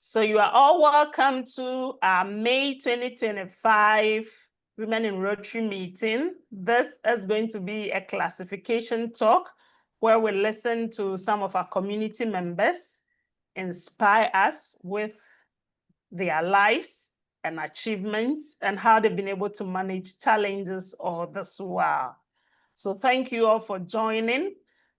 So you are all welcome to our May 2025 Women in Rotary meeting. This is going to be a classification talk where we listen to some of our community members inspire us with their lives and achievements and how they've been able to manage challenges all this while. So thank you all for joining.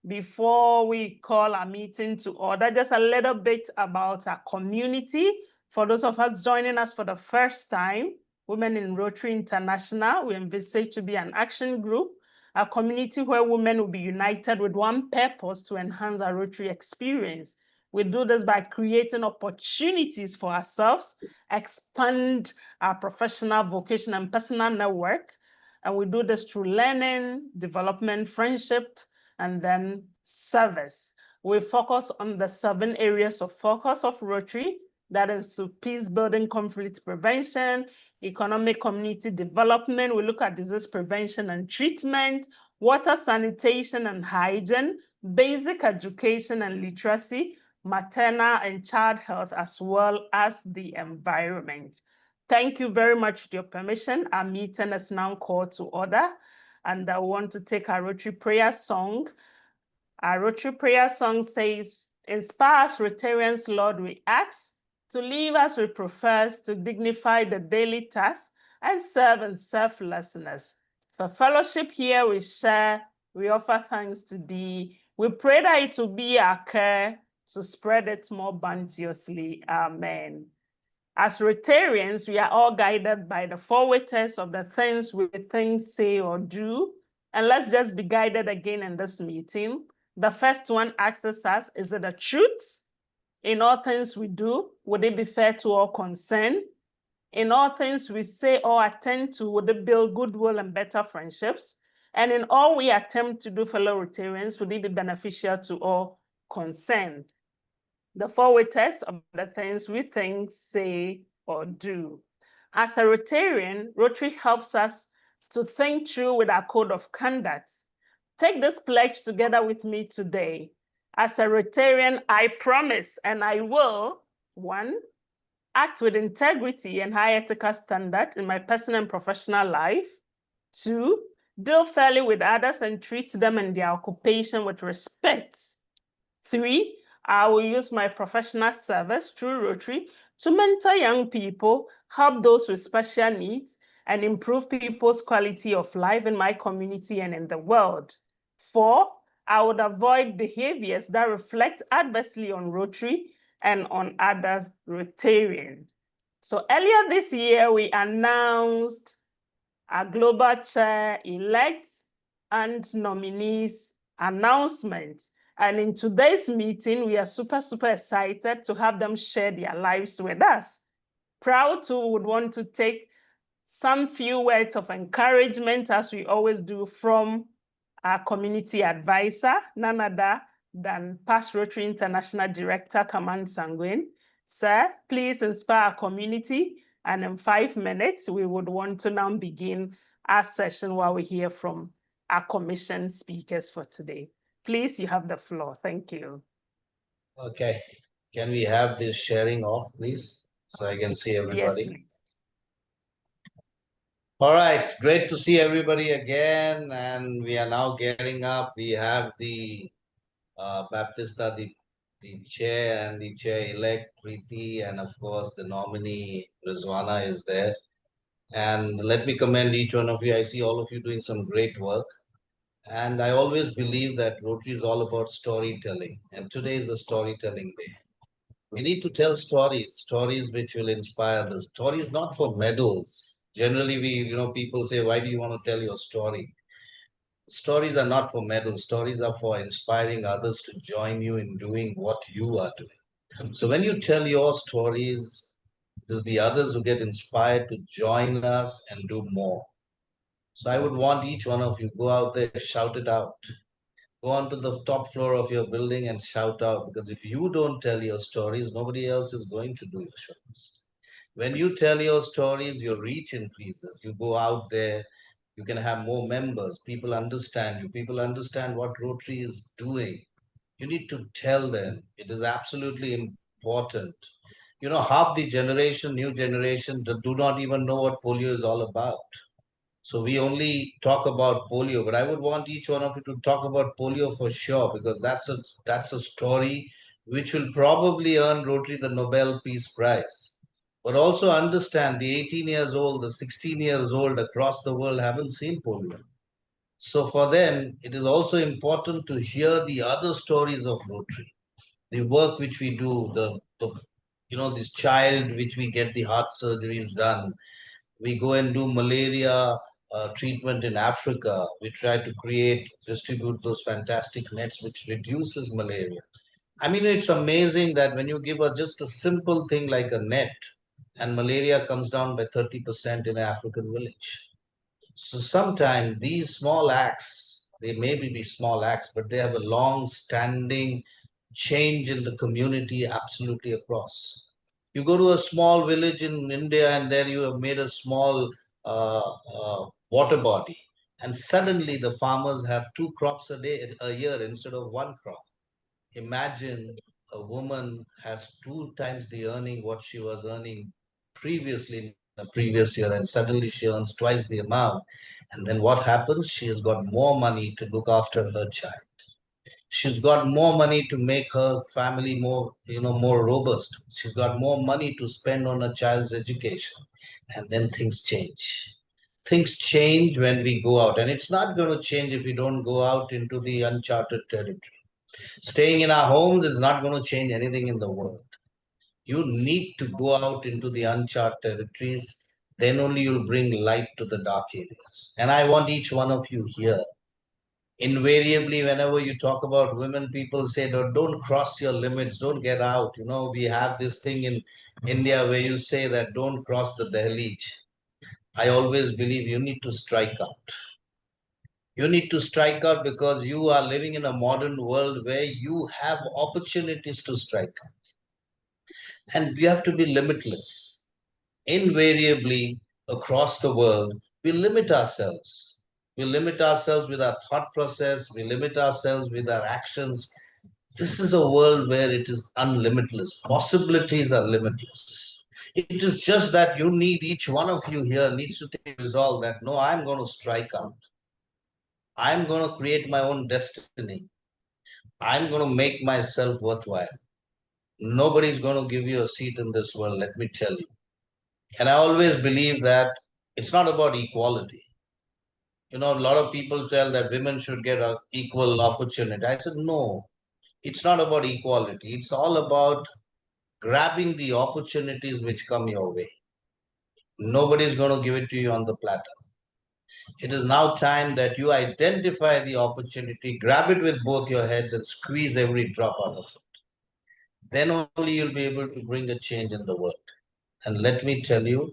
Before we call our meeting to order, just a little bit about our community. For those of us joining us for the first time, Women in Rotary International, we envisage to be an action group, a community where women will be united with one purpose to enhance our Rotary experience. We do this by creating opportunities for ourselves, expand our professional, vocational, and personal network. And we do this through learning, development, friendship, and then service. We focus on the 7 areas of focus of Rotary, that is peace building, conflict prevention, economic community development. We look at disease prevention and treatment, water sanitation and hygiene, basic education and literacy, maternal and child health, as well as the environment. Thank you very much for your permission. Our meeting is now called to order, and I want to take our Rotary prayer song. Our Rotary prayer song says, "Inspire us, Rotarians, Lord, we ask, to live as we profess, to dignify the daily task, and serve in selflessness. For fellowship here we share, we offer thanks to thee. We pray that it will be our care to spread it more bounteously. Amen." As Rotarians, we are all guided by the 4 waiters of the things we think, say, or do. And let's just be guided again in this meeting. The first one asks us, is it the truth? In all things we do, would it be fair to all concerned? In all things we say or attend to, would it build goodwill and better friendships? And in all we attempt to do, fellow Rotarians, would it be beneficial to all concerned? The 4 waiters of the things we think, say, or do. As a Rotarian, Rotary helps us to think through with our code of conduct. Take this pledge together with me today. As a Rotarian, I promise and I will, 1, act with integrity and high ethical standard in my personal and professional life. 2, deal fairly with others and treat them and their occupation with respect. 3, I will use my professional service through Rotary to mentor young people, help those with special needs, and improve people's quality of life in my community and in the world. 4, I would avoid behaviors that reflect adversely on Rotary and on other Rotarians. So earlier this year, we announced our global chair-elect and nominees announcement. And in today's meeting, we are super excited to have them share their lives with us. Proud to would want to take some few words of encouragement, as we always do, from our community advisor, none other than past Rotary International Director, Command Sanguine. Sir, please inspire our community. And in 5 minutes, we would want to now begin our session while we hear from our commission speakers for today. Please, you have the floor. Thank you. Okay. Can we have this sharing off, please, so I can see everybody? Yes, please. All right. Great to see everybody again. And we are now getting up. We have the Baptista, the chair and the chair-elect, Preeti, and of course the nominee, Rizwana, is there. And let me commend each one of you. I see all of you doing some great work. And I always believe that Rotary is all about storytelling. And today is the storytelling day. We need to tell stories which will inspire the stories, not for medals. Generally, people say, why do you want to tell your story? Stories are not for medals. Stories are for inspiring others to join you in doing what you are doing. So when you tell your stories, there's the others who get inspired to join us and do more. So I would want each one of you, go out there, shout it out. Go on to the top floor of your building and shout out, because if you don't tell your stories, nobody else is going to do your stories. When you tell your stories, your reach increases. You go out there, you can have more members. People understand you. People understand what Rotary is doing. You need to tell them. It is absolutely important. half the generation, new generation, do not even know what polio is all about. So we only talk about polio, but I would want each one of you to talk about polio for sure, because that's a story which will probably earn Rotary the Nobel Peace Prize. But also understand the 18 years old, the 16 years old across the world haven't seen polio. So for them, it is also important to hear the other stories of Rotary, the work which we do, this child which we get the heart surgeries done. We go and do malaria treatment in Africa. We try to distribute those fantastic nets which reduces malaria. I mean, it's amazing that when you give just a simple thing like a net, and malaria comes down by 30% in an African village. So sometimes these small acts, they maybe be small acts, but they have a long standing change in the community absolutely across. You go to a small village in India and there you have made a small water body, and suddenly the farmers have two crops a year instead of one crop. Imagine a woman has two times the earning what she was earning previously in a previous year, and suddenly she earns twice the amount. And then what happens? She has got more money to look after her child. She's got more money to make her family more robust. She's got more money to spend on her child's education. And then things change. Things change when we go out, and it's not going to change if we don't go out into the uncharted territory. Staying in our homes is not going to change anything in the world. You need to go out into the uncharted territories. Then only you'll bring light to the dark areas. And I want each one of you here. Invariably, whenever you talk about women, people say, don't cross your limits, don't get out. We have this thing in India where you say that don't cross the Dahlij. I always believe you need to strike out. You need to strike out because you are living in a modern world where you have opportunities to strike out. And we have to be limitless. Invariably, across the world, we limit ourselves. We limit ourselves with our thought process, we limit ourselves with our actions. This is a world where it is unlimitless. Possibilities are limitless. It is just that each one of you here needs to take resolve that no, I'm going to strike out. I'm going to create my own destiny. I'm going to make myself worthwhile. Nobody's going to give you a seat in this world, let me tell you. And I always believe that it's not about equality. A lot of people tell that women should get an equal opportunity. I said, no, it's not about equality. It's all about grabbing the opportunities which come your way. Nobody's going to give it to you on the platter. It is now time that you identify the opportunity, grab it with both your heads, and squeeze every drop out of it. Then only you'll be able to bring a change in the world. And let me tell you,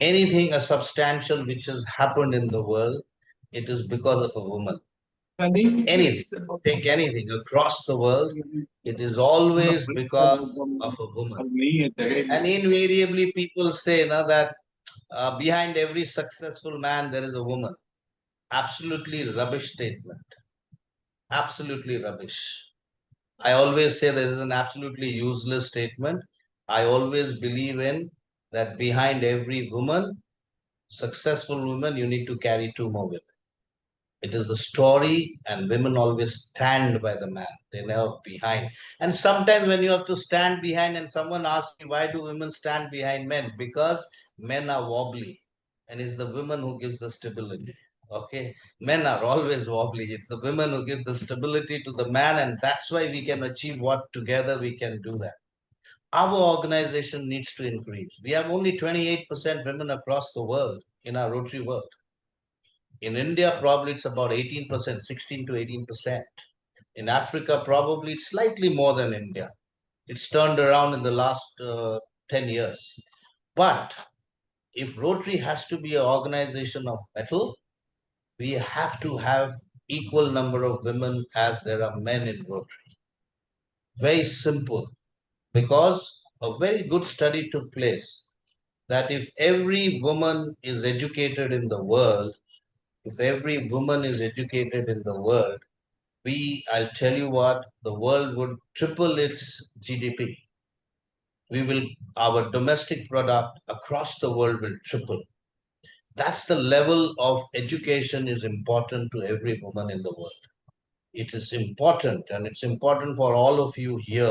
anything substantial which has happened in the world, it is because of a woman. Anything, take anything across the world, it is always because of a woman. And invariably, people say that behind every successful man, there is a woman. Absolutely rubbish statement. Absolutely rubbish. I always say this is an absolutely useless statement. I always believe in that behind every woman, successful woman, you need to carry two more women. It is the story, and women always stand by the man. They never behind. And sometimes when you have to stand behind, and someone asks me, why do women stand behind men? Because men are wobbly, and it's the women who gives the stability. Okay, men are always wobbly. It's the women who give the stability to the man, and that's why we can achieve what together we can do that. Our organization needs to increase. We have only 28% women across the world in our Rotary world. In India, probably it's about 18%, 16 to 18%. In Africa, probably it's slightly more than India. It's turned around in the last 10 years. But if Rotary has to be an organization of metal, we have to have equal number of women as there are men in Rotary. Very simple. Because a very good study took place that if every woman is educated in the world, if every woman is educated in the world, I'll tell you what, the world would triple its GDP. our domestic product across the world will triple. That's the level of education is important to every woman in the world. It is important, and it's important for all of you here.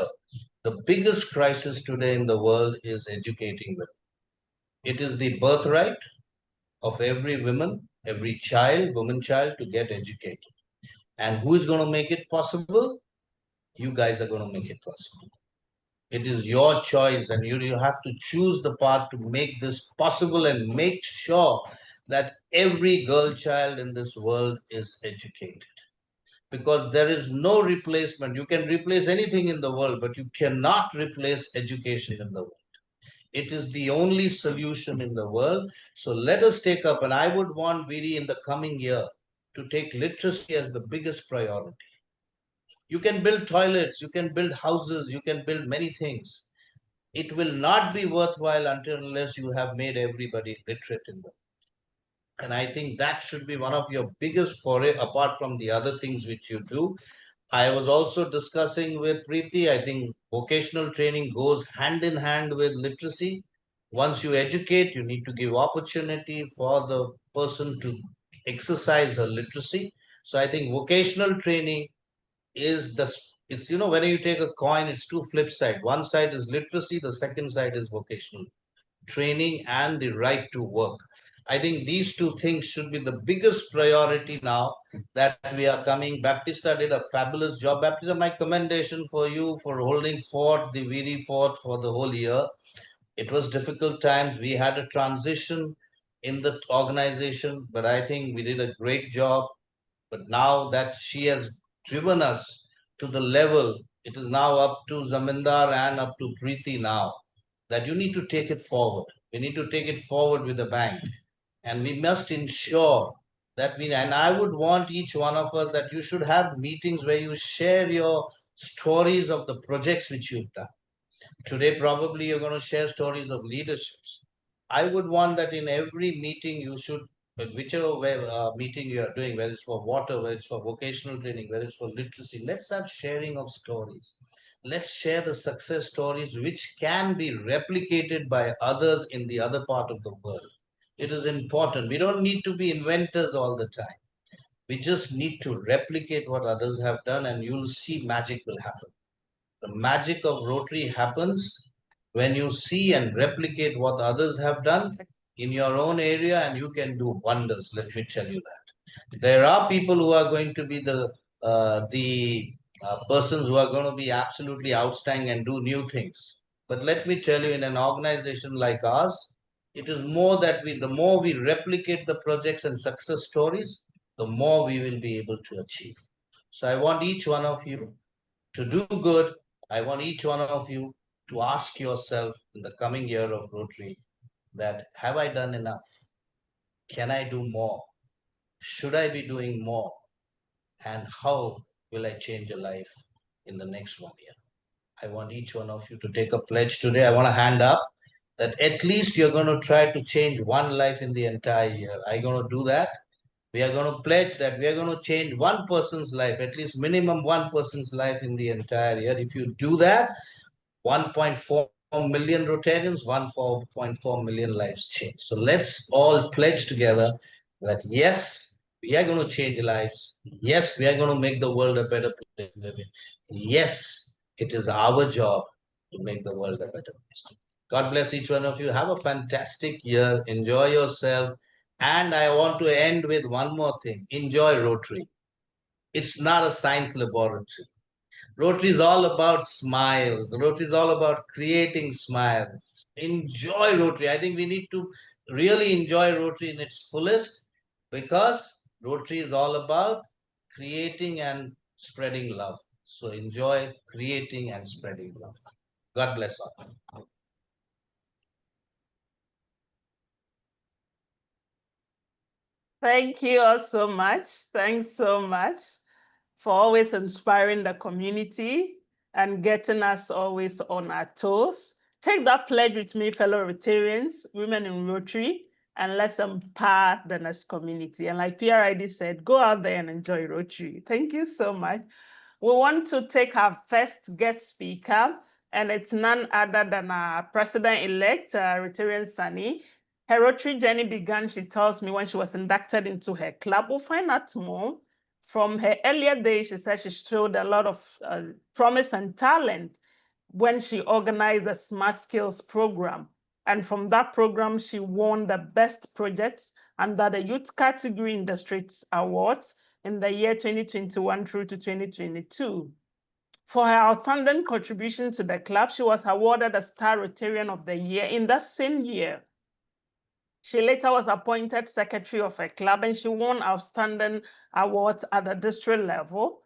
The biggest crisis today in the world is educating women. It is the birthright of every woman, every child, woman child, to get educated. And who is going to make it possible? You guys are going to make it possible. It is your choice, and you have to choose the path to make this possible and make sure that every girl child in this world is educated. Because there is no replacement. You can replace anything in the world, but you cannot replace education in the world. It is the only solution in the world. So let us take up, and I would want WIri in the coming year to take literacy as the biggest priority. You can build toilets, you can build houses, you can build many things. It will not be worthwhile unless you have made everybody literate in them. And I think that should be one of your biggest foray, apart from the other things which you do. I was also discussing with Preeti, I think vocational training goes hand in hand with literacy. Once you educate, you need to give opportunity for the person to exercise her literacy. So I think vocational training is it's, when you take a coin, it's two flip side. One side is literacy, the second side is vocational training and the right to work. I think these two things should be the biggest priority now that we are coming. Baptista did a fabulous job. Baptista, my commendation for you for holding fort, the WIri fort, for the whole year. It was difficult times. We had a transition in the organization, but I think we did a great job. But now that she has driven us to the level, it is now up to Zamindar and up to Preeti now, that you need to take it forward. We need to take it forward with a bang. And we must ensure that and I would want each one of us that you should have meetings where you share your stories of the projects which you've done. Today, probably you're going to share stories of leaderships. I would want that in every meeting you should, whichever meeting you are doing, whether it's for water, whether it's for vocational training, whether it's for literacy, let's have sharing of stories. Let's share the success stories which can be replicated by others in the other part of the world. It is important. We don't need to be inventors all the time. We just need to replicate what others have done, and you'll see magic will happen. The magic of Rotary happens when you see and replicate what others have done in your own area, and you can do wonders. Let me tell you that. There are people who are going to be the persons who are going to be absolutely outstanding and do new things. But let me tell you, in an organization like ours, it is more that the more we replicate the projects and success stories, the more we will be able to achieve. So I want each one of you to do good. I want each one of you to ask yourself in the coming year of Rotary that have I done enough? Can I do more? Should I be doing more? And how will I change a life in the next 1 year? I want each one of you to take a pledge today. I want to hand up that at least you're going to try to change one life in the entire year. Are you going to do that? We are going to pledge that we are going to change one person's life, at least minimum one person's life in the entire year. If you do that, 1.4 million Rotarians, 1.4 million lives change. So let's all pledge together that yes, we are going to change lives. Yes, we are going to make the world a better place to live in. Yes, it is our job to make the world a better place. God bless each one of you. Have a fantastic year. Enjoy yourself. And I want to end with one more thing. Enjoy Rotary. It's not a science laboratory. Rotary is all about smiles. Rotary is all about creating smiles. Enjoy Rotary. I think we need to really enjoy Rotary in its fullest, because Rotary is all about creating and spreading love. So enjoy creating and spreading love. God bless all. Thank you all so much. Thanks so much for always inspiring the community and getting us always on our toes. Take that pledge with me, fellow Rotarians, women in Rotary, and let's empower the next community. And like PRID said, go out there and enjoy Rotary. Thank you so much. We want to take our first guest speaker and it's none other than our president-elect, Rotarian Saini. Her Rotary journey began, she tells me, when she was inducted into her club. We'll find out more. From her earlier days, she said she showed a lot of promise and talent when she organized the Smart Skills program. And from that program, she won the best projects under the youth category in the Streets Awards in the year 2021 through to 2022. For her outstanding contribution to the club, she was awarded a Star Rotarian of the Year in that same year. She later was appointed secretary of her club, and she won outstanding awards at the district level.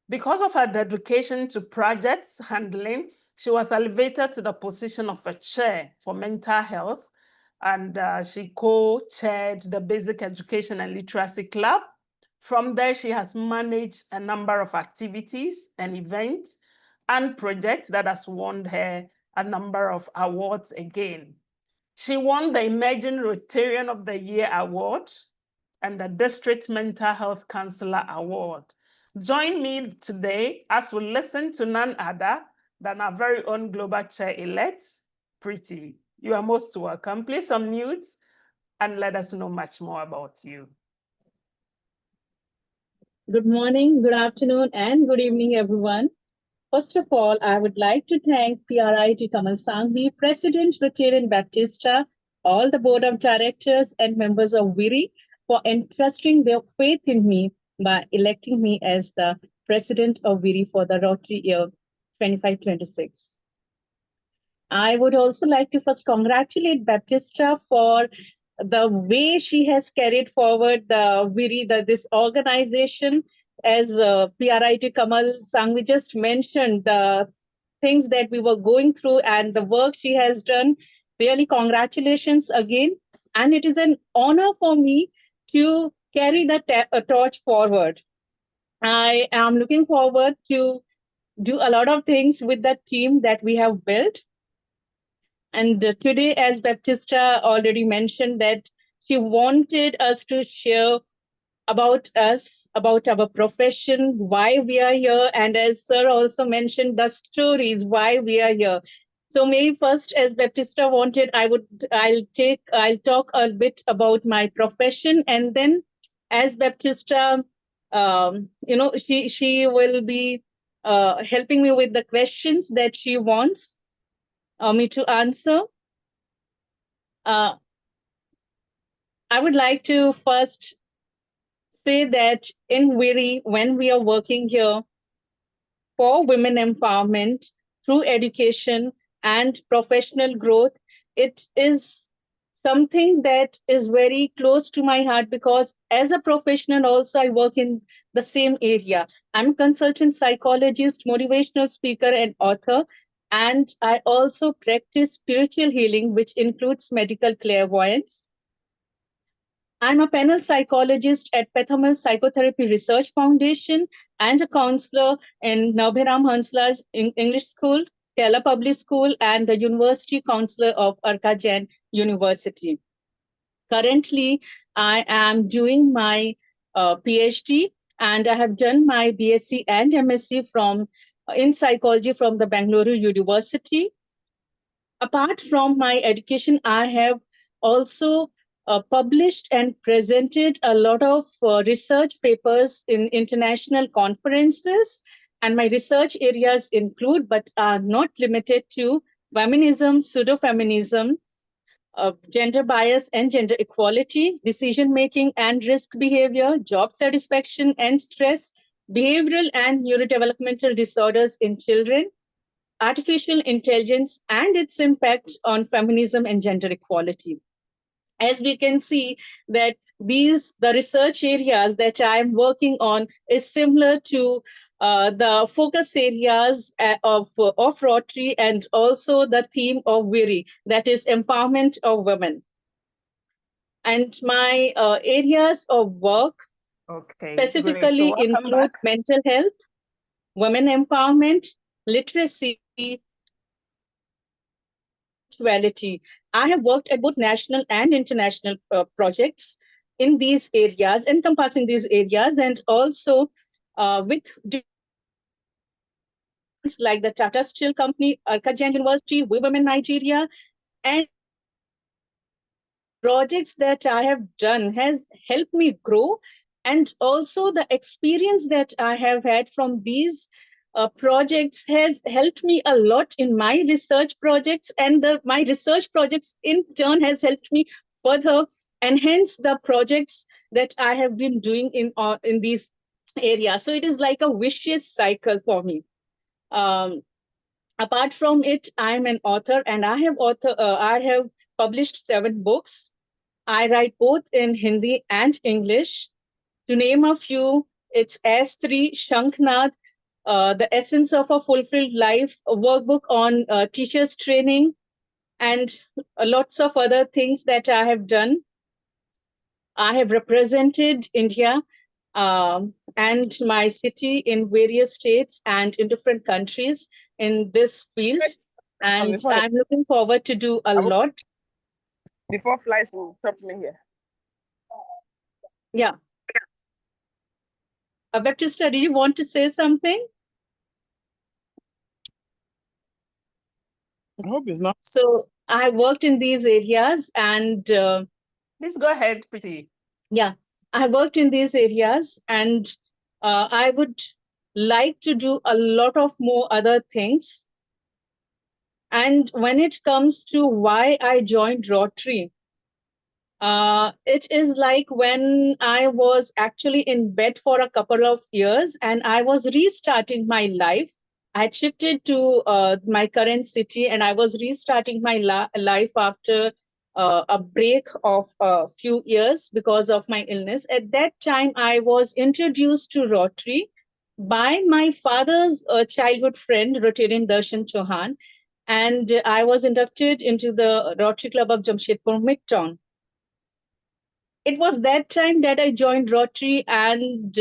Because of her dedication to projects handling, she was elevated to the position of a chair for mental health, and she co-chaired the Basic Education and Literacy Club. From there, she has managed a number of activities and events and projects that has won her a number of awards again. She won the Emerging Rotarian of the Year award and the District Mental Health Counselor Award. Join me today as we listen to none other than our very own Global Chair-elect, Preeti. You are most welcome. Please unmute and let us know much more about you. Good morning, good afternoon, and good evening, everyone. First of all, I would like to thank PRIT Kamal Sangvi, President Rotarian Baptista, all the board of directors and members of WIri for entrusting their faith in me by electing me as the president of WIri for the Rotary year 25-26. I would also like to first congratulate Baptista for the way she has carried forward the WIri, this organization, as PRIT Kamal Sangvi just mentioned, the things that we were going through and the work she has done. Really, congratulations again. And it is an honor for me to carry the torch forward. I am looking forward to do a lot of things with the team that we have built. And today, as Baptista already mentioned, that she wanted us to share about us, about our profession, why we are here, and as Sir also mentioned, the stories why we are here. So maybe first, as Baptista wanted, I'll talk a bit about my profession, and then as Baptista, she will be helping me with the questions that she wants me to answer. I would like to first say that in WIri, when we are working here for women empowerment through education and professional growth, it is something that is very close to my heart because as a professional also I work in the same area. I'm a consultant psychologist, motivational speaker and author, and I also practice spiritual healing, which includes medical clairvoyance. I'm a panel psychologist at Pethamal Psychotherapy Research Foundation and a counselor in Nabhiram Hanslaj English School, Kerala Public School, and the University Counselor of Arka Jain University. Currently, I am doing my PhD, and I have done my BSc and MSc in psychology from the Bangalore University. Apart from my education, I have also published and presented a lot of research papers in international conferences. And my research areas include, but are not limited to, feminism, pseudo-feminism, gender bias and gender equality, decision-making and risk behavior, job satisfaction and stress, behavioral and neurodevelopmental disorders in children, artificial intelligence and its impact on feminism and gender equality. As we can see that the research areas that I am working on is similar to the focus areas of Rotary and also the theme of WIri, that is empowerment of women. And my areas of work specifically include mental health, women empowerment, literacy, spirituality. I have worked at both national and international projects in these areas, encompassing these areas, and also with like the Tata Steel Company, Arka Jain University, We Women Nigeria, and projects that I have done has helped me grow. And also the experience that I have had from these projects has helped me a lot in my research projects, and my research projects in turn has helped me further enhance the projects that I have been doing in these areas. So it is like a vicious cycle for me. Apart from it, I'm an author, and I have published 7 books. I write both in Hindi and English. To name a few, it's S3, Shanknath, The Essence of a Fulfilled Life, a workbook on teachers training, and lots of other things that I have done. I have represented India and my city in various states and in different countries in this field. And I'm looking forward to do a lot. Before flies will stop me here. Yeah. Baptista, did you want to say something? I hope it's not. So I worked in these areas, and please go ahead, Preeti. Yeah, I worked in these areas, and I would like to do a lot of more other things. And when it comes to why I joined Rotary, it is like when I was actually in bed for a couple of years and I was restarting my life. I had shifted to my current city, and I was restarting my life after a break of a few years because of my illness. At that time, I was introduced to Rotary by my father's childhood friend, Rotarian Darshan Chauhan, and I was inducted into the Rotary Club of Jamshedpur Midtown. It was that time that I joined Rotary, and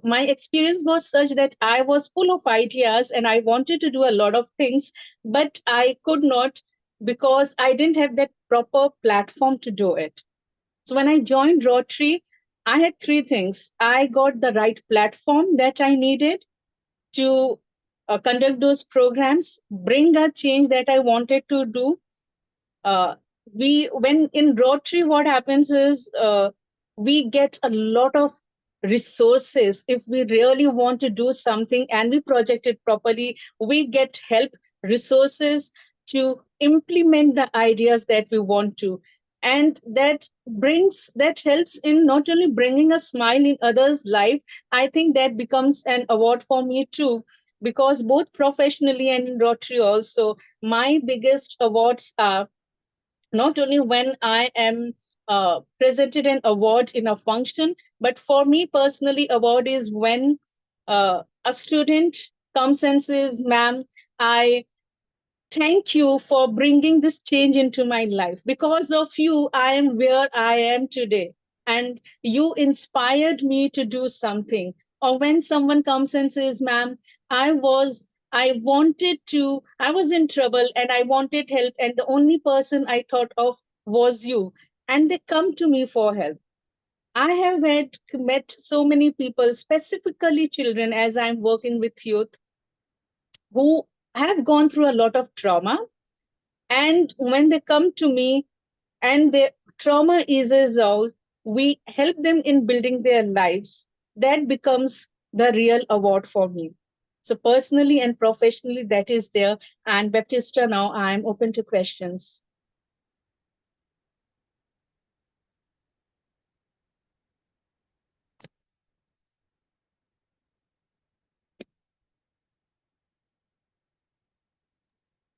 my experience was such that I was full of ideas and I wanted to do a lot of things, but I could not because I didn't have that proper platform to do it. So when I joined Rotary, I had 3 things. I got the right platform that I needed to conduct those programs, bring a change that I wanted to do. When in Rotary, what happens is we get a lot of resources. If we really want to do something and we project it properly, we get help, resources to implement the ideas that we want to. And that helps in not only bringing a smile in others' life. I think that becomes an award for me too, because both professionally and in Rotary also, my biggest awards are not only when I am presented an award in a function, but for me personally, award is when a student comes and says, "Ma'am, I thank you for bringing this change into my life. Because of you, I am where I am today. And you inspired me to do something." Or when someone comes and says, "Ma'am, I was in trouble and I wanted help, and the only person I thought of was you." And they come to me for help. I have met so many people, specifically children, as I'm working with youth, who have gone through a lot of trauma. And when they come to me and their trauma eases out, we help them in building their lives. That becomes the real award for me. So personally and professionally, that is there. And Baptista, now I'm open to questions.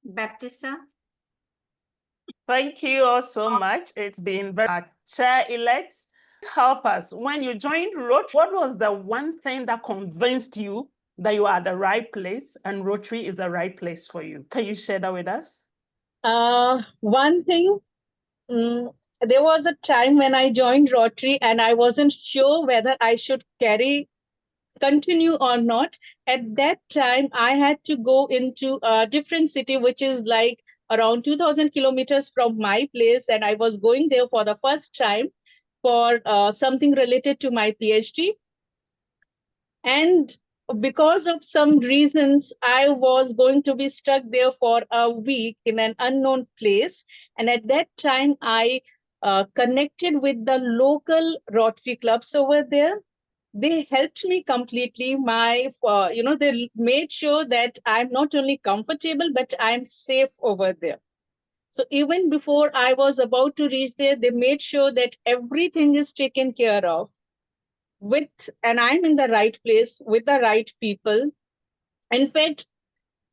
Baptista? Thank you all so much. It's been very chair-elect. Help us. When you joined Rotary, what was the one thing that convinced you that you are at the right place and Rotary is the right place for you? Can you share that with us? One thing, there was a time when I joined Rotary and I wasn't sure whether I should continue or not. At that time, I had to go into a different city, which is like around 2,000 kilometers from my place. And I was going there for the first time for something related to my PhD. And because of some reasons, I was going to be stuck there for a week in an unknown place. And at that time, I connected with the local Rotary clubs over there. They helped me completely. They made sure that I'm not only comfortable, but I'm safe over there. So even before I was about to reach there, they made sure that everything is taken care of and I'm in the right place with the right people. In fact,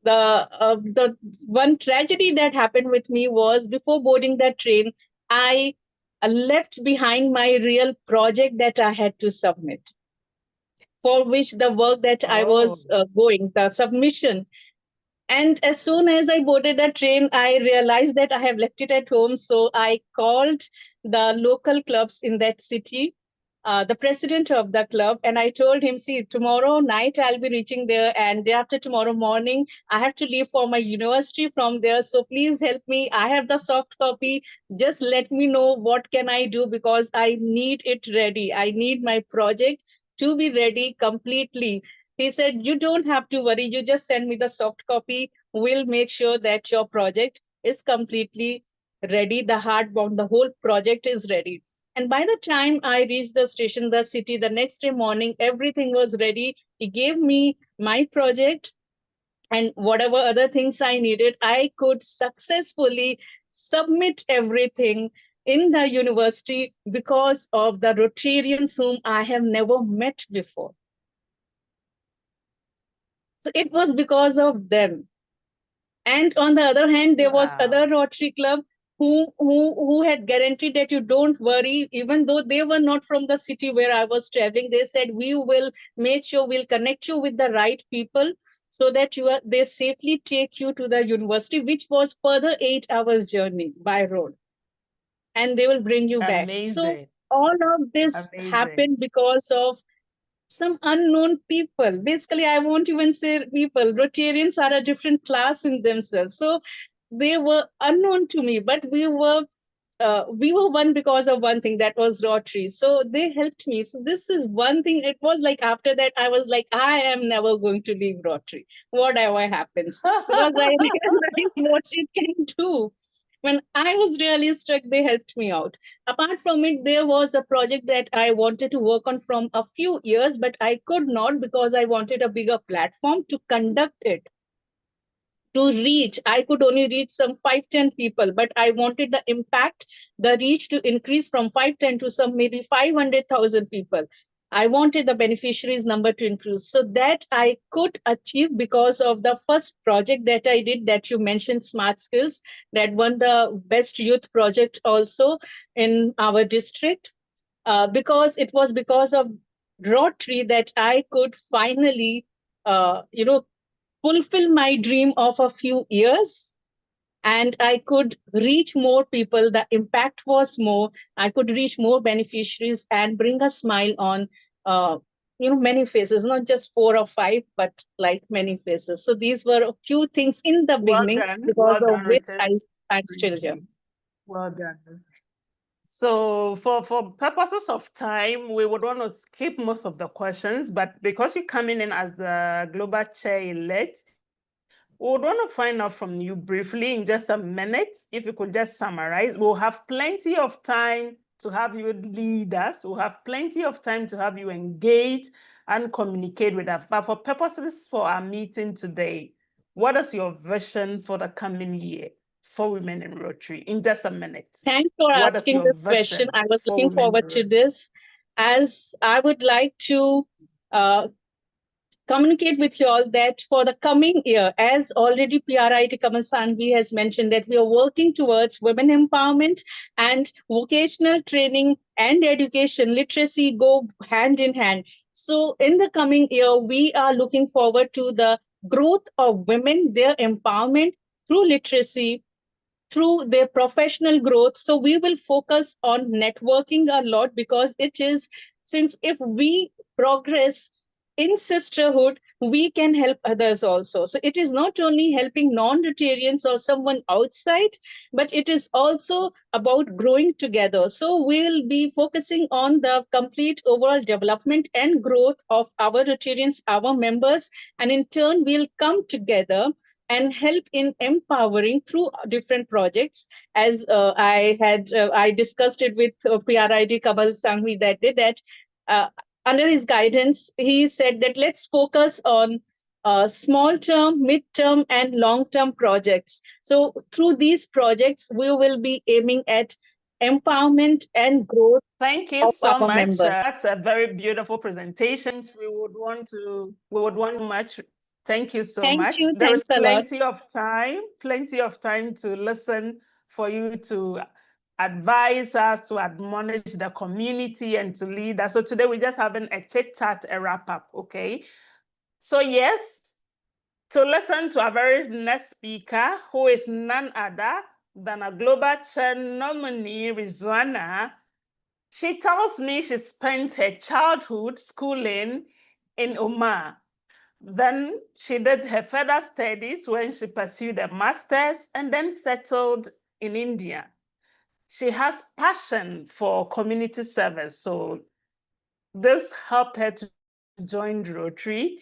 the one tragedy that happened with me was before boarding that train, I left behind my real project that I had to submit, for which the work that I was Oh, the submission. And as soon as I boarded the train, I realized that I have left it at home. So I called the local clubs in that city, the president of the club, and I told him, see, tomorrow night I'll be reaching there, and day after tomorrow morning, I have to leave for my university from there. So please help me. I have the soft copy. Just let me know what can I do, because I need it ready. I need my project to be ready completely. He said, you don't have to worry. You just send me the soft copy. We'll make sure that your project is completely ready. The hardbound, the whole project is ready. And by the time I reached the station, the city, the next day morning, everything was ready. He gave me my project and whatever other things I needed. I could successfully submit everything in the university because of the Rotarians whom I have never met before. So it was because of them. And on the other hand, there was wow. other Rotary Club who had guaranteed that you don't worry, even though they were not from the city where I was traveling. They said, we will make sure we'll connect you with the right people so that they safely take you to the university, which was further 8 hours journey by road, and they will bring you back. So Amazing. all of this Amazing. happened because of some unknown people. Basically, I won't even say people. Rotarians are a different class in themselves. So they were unknown to me, but we were one because of one thing, that was Rotary. So they helped me. So this is one thing. It was like after that, I was like, I am never going to leave Rotary, whatever happens, because I realized what it can do. When I was really stuck, they helped me out. Apart from it, there was a project that I wanted to work on from a few years, but I could not because I wanted a bigger platform to conduct it. To reach, I could only reach some 5-10 people, but I wanted the impact, the reach to increase from 510 to some maybe 500,000 people. I wanted the beneficiaries number to increase, so that I could achieve because of the first project that I did, that you mentioned, Smart Skills, that won the best youth project also in our district. Because it was because of Rotary that I could finally uh, you know fulfill my dream of a few years, and I could reach more people. The impact was more. I could reach more beneficiaries and bring a smile on many faces, not just 4 or 5, but like many faces. So these were a few things in the Well beginning done. because Well of done, which Richard. I'm still here. Preeti. Well done. So for purposes of time, we would want to skip most of the questions, but because you're coming in as the global chair elect, we would want to find out from you briefly in just a minute, if you could just summarize. We'll have plenty of time to have you lead us. We'll have plenty of time to have you engage and communicate with us. But for purposes for our meeting today, what is your vision for the coming year for Women in Rotary? In just a minute. Thanks for What is asking your this question. vision I was for looking Women in forward to Rotary? this, as I would like to uh, communicate with you all that for the coming year, as already PRIT Kamal Sanvi has mentioned, that we are working towards women empowerment, and vocational training and education literacy go hand in hand. So in the coming year, we are looking forward to the growth of women, their empowerment through literacy, through their professional growth. So we will focus on networking a lot, because it is, since if we progress in sisterhood, we can help others also. So it is not only helping non-Rotarians or someone outside, but it is also about growing together. So we'll be focusing on the complete overall development and growth of our Rotarians, our members, and in turn, we'll come together and help in empowering through different projects. As I discussed it with PRID Kamal Sangvi that day, that under his guidance, he said that let's focus on small term, mid term, and long term projects. So through these projects, we will be aiming at empowerment and growth. Thank you Of so our much. members. That's a very beautiful presentation. We would want much. Thank you so Thank much. you. There is Thanks a lot. plenty of time to listen, for you to advise us, to admonish the community, and to lead us. So today we're just having a chit chat, a wrap up, okay? So yes, to listen to our very next speaker, who is none other than a global chair nominee, Rizwana. She tells me she spent her childhood schooling in Oman. Then she did her further studies when she pursued a master's and then settled in India. She has passion for community service, so this helped her to join Rotary,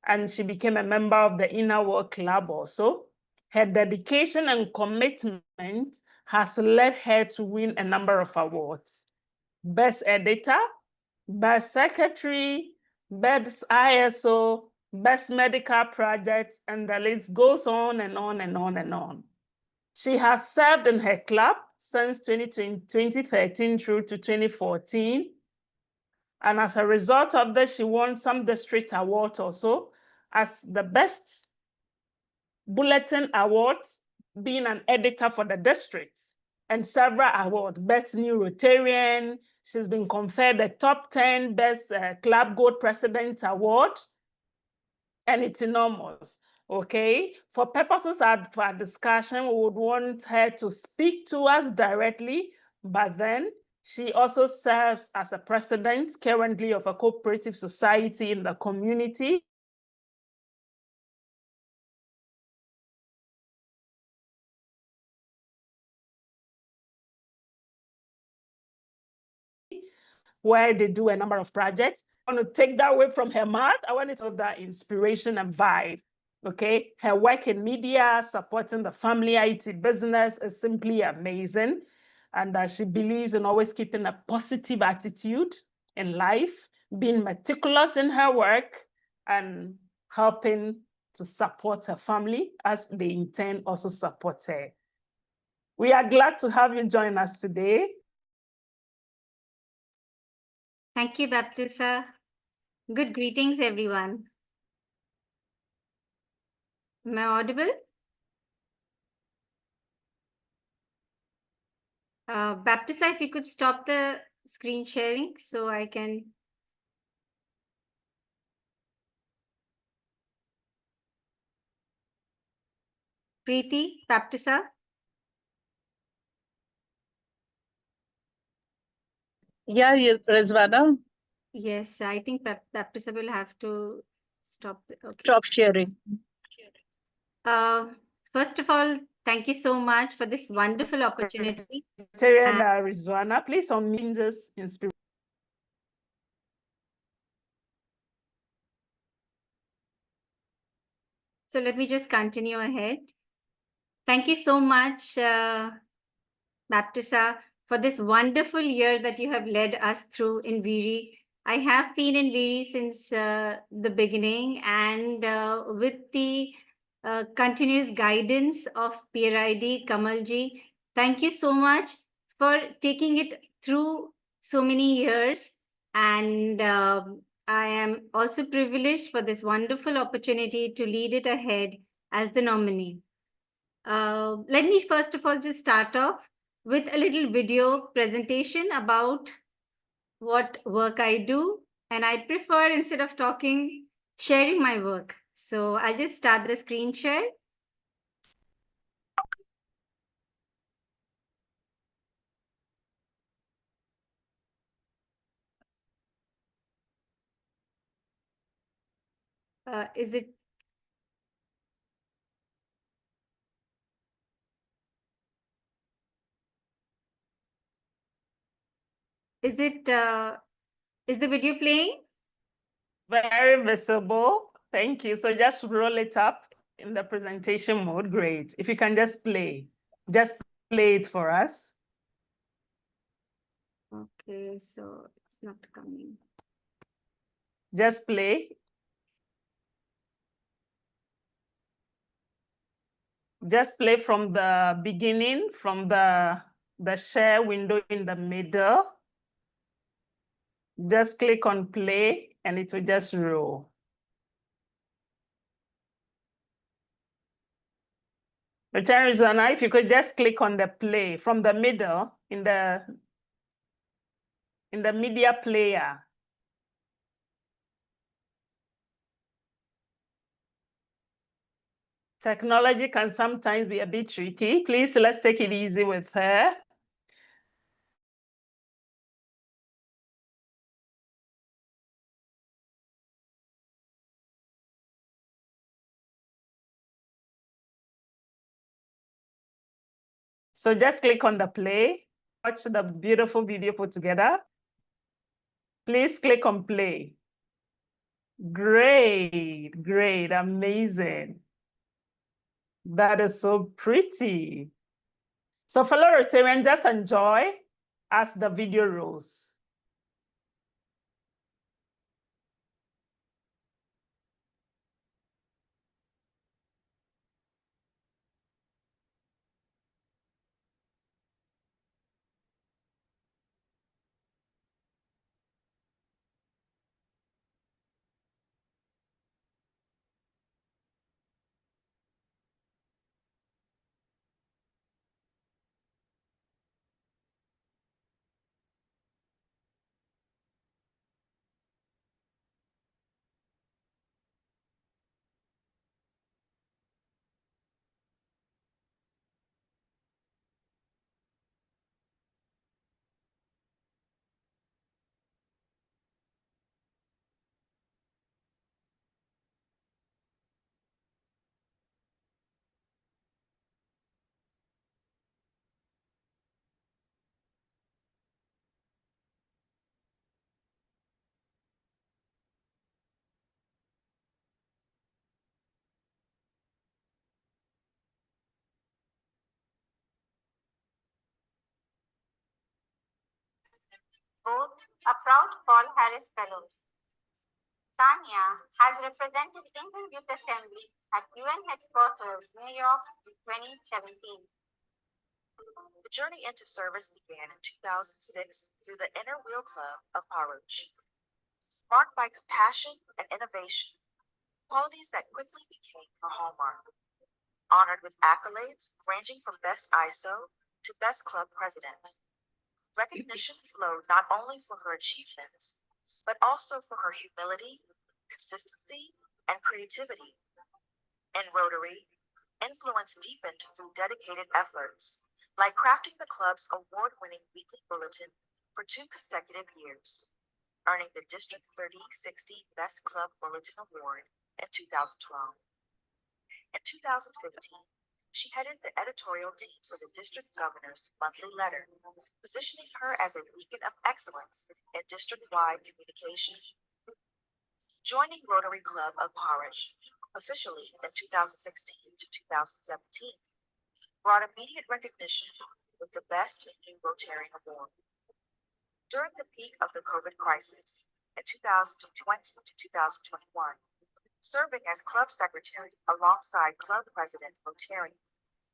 and she became a member of the Inner World Club also. Her dedication and commitment has led her to win a number of awards. Best Editor, Best Secretary, Best ISO, Best Medical Project, and the list goes on and on and on and on. She has served in her club since 2013 through to 2014. And as a result of this, she won some district awards also as the best bulletin awards, being an editor for the district, and several awards. Best New Rotarian, she's been conferred the top 10 Best Club Gold President Award, and it's enormous, okay? For purposes of our discussion, we would want her to speak to us directly, but then she also serves as a president currently of a cooperative society in the community. Where they do a number of projects. I want to take that away from her mouth. I want it to that inspiration and vibe. Okay, her work in media, supporting the family IT business is simply amazing. And she believes in always keeping a positive attitude in life, being meticulous in her work, and helping to support her family as they in turn also support her. We are glad to have you join us today. Thank you, Baptista. Good greetings, everyone. Am I audible? Baptista, if you could stop the screen sharing so I can. Preeti, Baptista? Yeah, Rizwana, Yes, I think Baptista will have to stop. Okay. stop sharing. First of all, thank you so much for this wonderful opportunity. Rizwana, please unmute this inspiration. So let me just continue ahead. Thank you so much, Baptista, for this wonderful year that you have led us through in WIri. I have been in WIri since the beginning, and with the continuous guidance of PRID Kamalji, thank you so much for taking it through so many years. And I am also privileged for this wonderful opportunity to lead it ahead as the nominee. Let me first of all just start off with a little video presentation about what work I do. And I prefer, instead of talking, sharing my work. So I'll just start the screen share. Is it? Is it? Is the video playing? Very visible. Thank you. So just roll it up in the presentation mode. Great. If you can just play it for us. Okay, so it's not coming. Just play. Just play from the beginning, from the share window in the middle. Just click on play and it will just roll. Return Rizwana, if you could just click on the play from the middle in the media player. Technology can sometimes be a bit tricky. Please, let's take it easy with her. So just click on the play, watch the beautiful video put together. Please click on play. Great, great, amazing. That is so pretty. So fellow Rotarians, just enjoy as the video rolls. Both are proud Paul Harris Fellows. Tanya has represented Indian Youth Assembly at UN headquarters, New York, in 2017. The journey into service began in 2006 through the Inner Wheel Club of Harwich. Marked by compassion and innovation, qualities that quickly became her hallmark. Honored with accolades ranging from Best ISO to Best Club President. Recognition flowed not only for her achievements, but also for her humility, consistency, and creativity. In Rotary, influence deepened through dedicated efforts, like crafting the club's award-winning weekly bulletin for 2 consecutive years, earning the District 3060 Best Club Bulletin Award in 2012. In 2015, she headed the editorial team for the district governor's monthly letter, positioning her as a beacon of excellence in district-wide communication. Joining Rotary Club of Harwich officially in 2016 to 2017 brought immediate recognition with the Best New Rotarian Award. During the peak of the COVID crisis in 2020 to 2021, serving as club secretary alongside club president Rotarian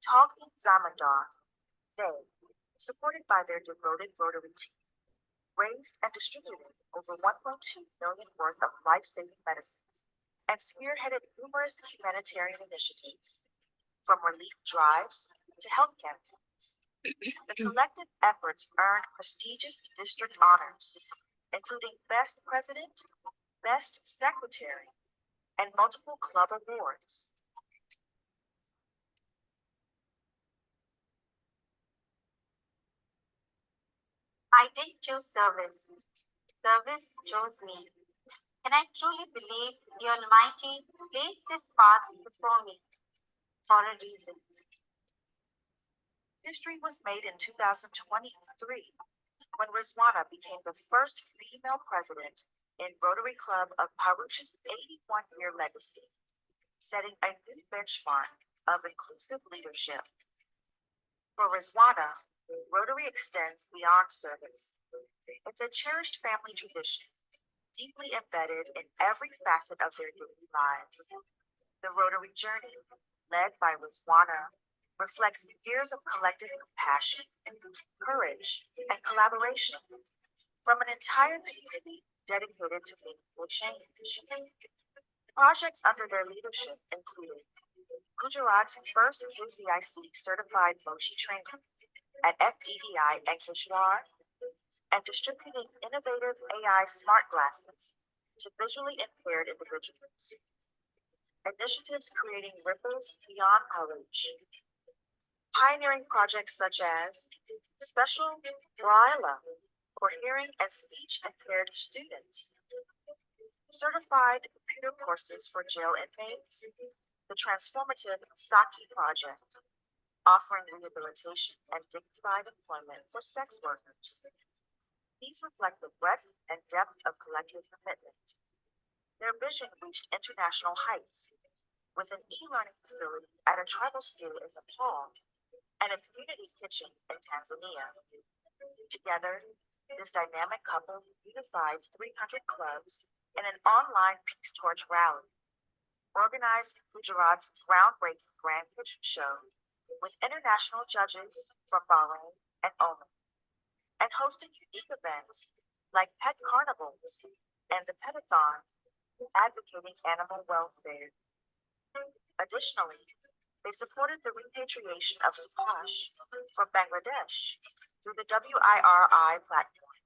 Talkin Zamindar, they, supported by their devoted Rotary team, raised and distributed over 1.2 million worth of life-saving medicines and spearheaded numerous humanitarian initiatives, from relief drives to health campaigns. The collective efforts earned prestigious district honors, including Best President, Best Secretary, and multiple club awards. I didn't choose service. Service chose me. and I truly believe the Almighty placed this path before me for a reason. History was made in 2023 when Rizwana became the first female president in Rotary Club of Paruch's 81-year legacy, setting a new benchmark of inclusive leadership. For Rizwana, Rotary extends beyond service. It's a cherished family tradition, deeply embedded in every facet of their daily lives. The Rotary journey, led by Rizwana, reflects years of collective compassion, courage, and collaboration from an entire community dedicated to meaningful change. Projects under their leadership included Gujarat's first UVIC certified Moshi training at FDDI Ankleshwar, and distributing innovative AI smart glasses to visually impaired individuals. Initiatives creating ripples beyond our reach. Pioneering projects such as Special Braille for hearing and speech impaired students, certified computer courses for jail inmates, the transformative Saki project, offering rehabilitation and dignified employment for sex workers. These reflect the breadth and depth of collective commitment. Their vision reached international heights, with an e-learning facility at a tribal school in Nepal and a community kitchen in Tanzania. Together, this dynamic couple unified 300 clubs in an online peace torch rally, organized Gujarat's groundbreaking Grand Kitchen Show with international judges from Bahrain and Oman, and hosted unique events like pet carnivals and the Petathon, advocating animal welfare. Additionally, they supported the repatriation of Subhash from Bangladesh through the WIRI platform.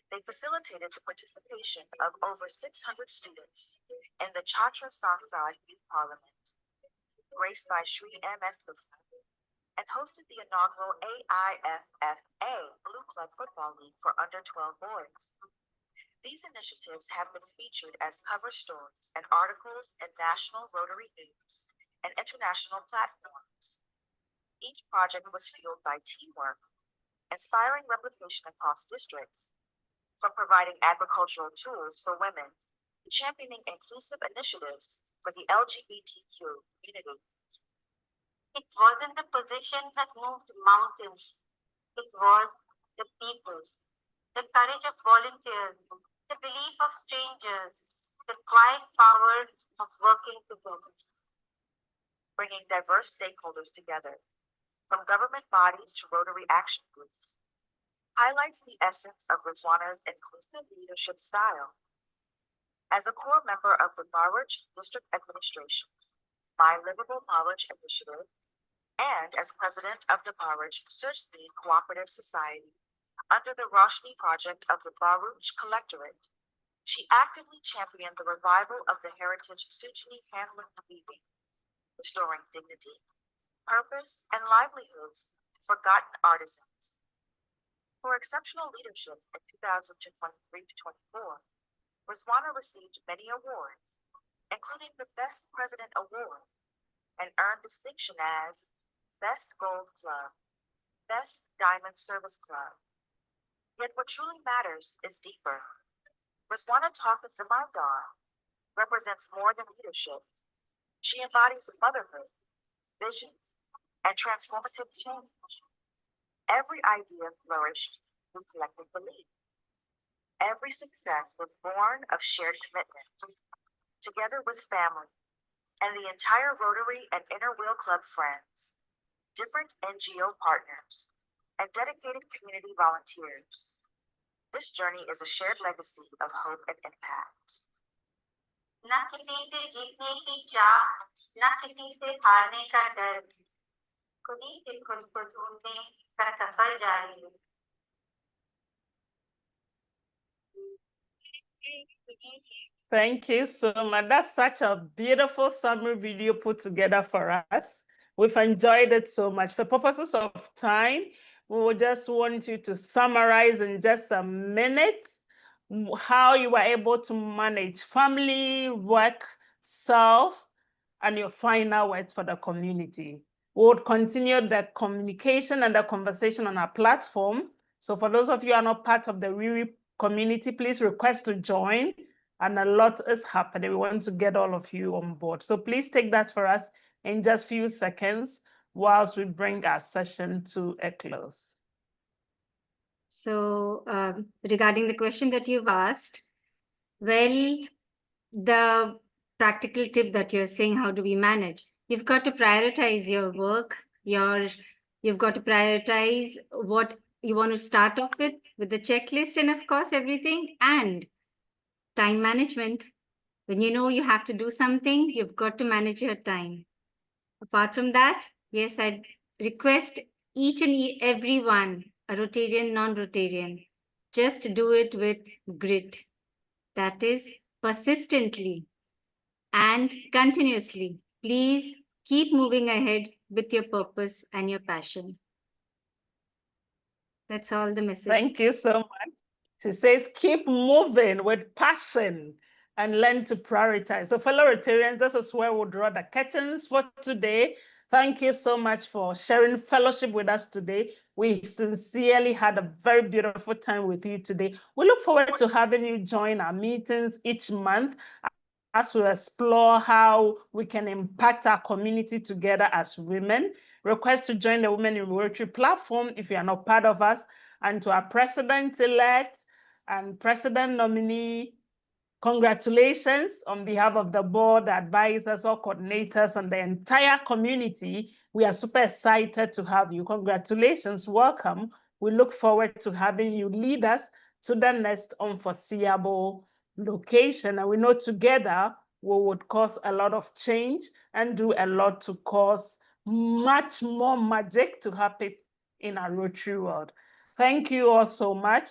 They facilitated the participation of over 600 students in the Chhatra Sansad Youth Parliament, graced by Shri M.S. Gupta, and hosted the inaugural AIFFA Blue Club Football League for under 12 boys. These initiatives have been featured as cover stories and articles in national Rotary news and international platforms. Each project was fueled by teamwork, inspiring replication across districts, from providing agricultural tools for women to championing inclusive initiatives for the LGBTQ community. It wasn't the position that moved mountains, it was the people, the courage of volunteers, the belief of strangers, the quiet power of working together. Bringing diverse stakeholders together, from government bodies to Rotary action groups, highlights the essence of Rizwana's inclusive leadership style. As a core member of the Bharuch District Administration's My Livable Bharuch Initiative, and as president of the Bharuch Sujni Cooperative Society under the Roshni Project of the Bharuch Collectorate, she actively championed the revival of the heritage Sujni handloom weaving, restoring dignity, purpose, and livelihoods to forgotten artisans. For exceptional leadership in 2023-24, Rizwana received many awards, including the Best President Award, and earned distinction as Best Gold Club, Best Diamond Service Club. Yet what truly matters is deeper. Rizwana Talkin Zamindar represents more than leadership. She embodies motherhood, vision, and transformative change. Every idea flourished through collective belief. Every success was born of shared commitment, together with family and the entire Rotary and Inner Wheel Club friends, different NGO partners, and dedicated community volunteers. This journey is a shared legacy of hope and impact. न किसी से जीतने की चाह, न किसी से हारने का डर, खुद ही से खुद को ढूंढने का सफर जारी है। Thank you so much. That's such a beautiful summary video put together for us. We've enjoyed it so much. For purposes of time, we will just want you to summarize in just a minute how you were able to manage family, work, self, and your final words for the community. We would continue the communication and the conversation on our platform. So for those of you who are not part of the WIri community, please request to join. And a lot is happening. We want to get all of you on board. So please take that for us in just a few seconds whilst we bring our session to a close. So regarding the question that you've asked, well, the practical tip that you're saying, how do we manage? You've got to prioritize your work, you've got to prioritize what you want to start off with the checklist, and of course, everything, and time management. When you know you have to do something, you've got to manage your time. Apart from that, yes, I'd request each and every one, a Rotarian, non-Rotarian, just do it with grit. That is, persistently and continuously. Please keep moving ahead with your purpose and your passion. That's all the message. Thank you so much. She says, keep moving with passion and learn to prioritize. So fellow Rotarians, this is where we'll draw the curtains for today. Thank you so much for sharing fellowship with us today. We sincerely had a very beautiful time with you today. We look forward to having you join our meetings each month as we explore how we can impact our community together as women. Request to join the Women in Rotary platform if you are not part of us, and to our president-elect and president nominee, congratulations on behalf of the board, advisors, or coordinators, and the entire community. We are super excited to have you. Congratulations, welcome. We look forward to having you lead us to the next unforeseeable location. And we know together we would cause a lot of change and do a lot to cause much more magic to happen in our Rotary world. Thank you all so much.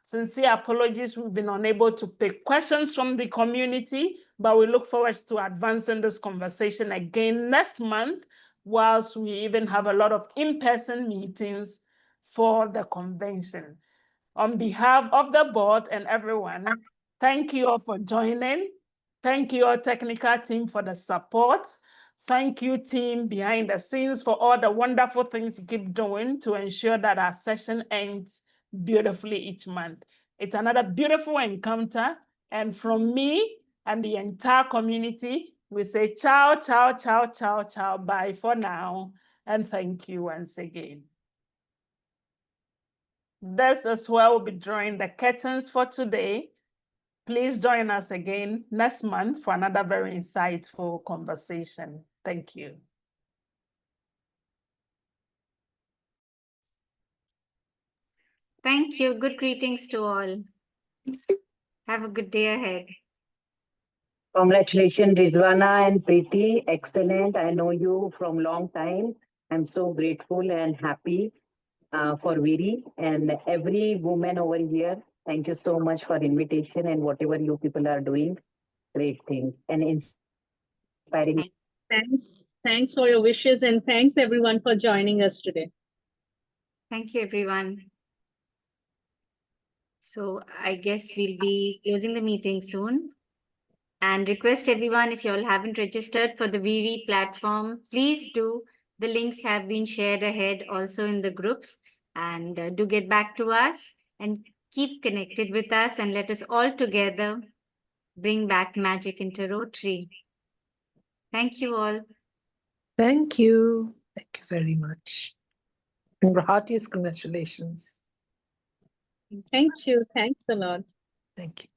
Sincere apologies, we've been unable to pick questions from the community, but we look forward to advancing this conversation again next month, whilst we even have a lot of in-person meetings for the convention. On behalf of the board and everyone, thank you all for joining. Thank you, our technical team, for the support. Thank you, team behind the scenes, for all the wonderful things you keep doing to ensure that our session ends beautifully each month. It's another beautiful encounter. And from me and the entire community, we say ciao, ciao, ciao, ciao, ciao, bye for now. And thank you once again. This is where we'll be drawing the curtains for today. Please join us again next month for another very insightful conversation. Thank you. Thank you. Good greetings to all. Have a good day ahead. Congratulations, Rizwana and Preeti. Excellent. I know you from long time. I'm so grateful and happy for WIri and every woman over here. Thank you so much for invitation and whatever you people are doing. Great thing and inspiring. Thanks for your wishes, and thanks everyone for joining us today. Thank you, everyone. So I guess we'll be closing the meeting soon. And request everyone, if you all haven't registered for the WIri platform, please do. The links have been shared ahead also in the groups. And do get back to us and keep connected with us, and let us all together bring back magic into Rotary. Thank you all. Thank you. Thank you very much. And heartiest congratulations. Thank you. Thanks a lot. Thank you.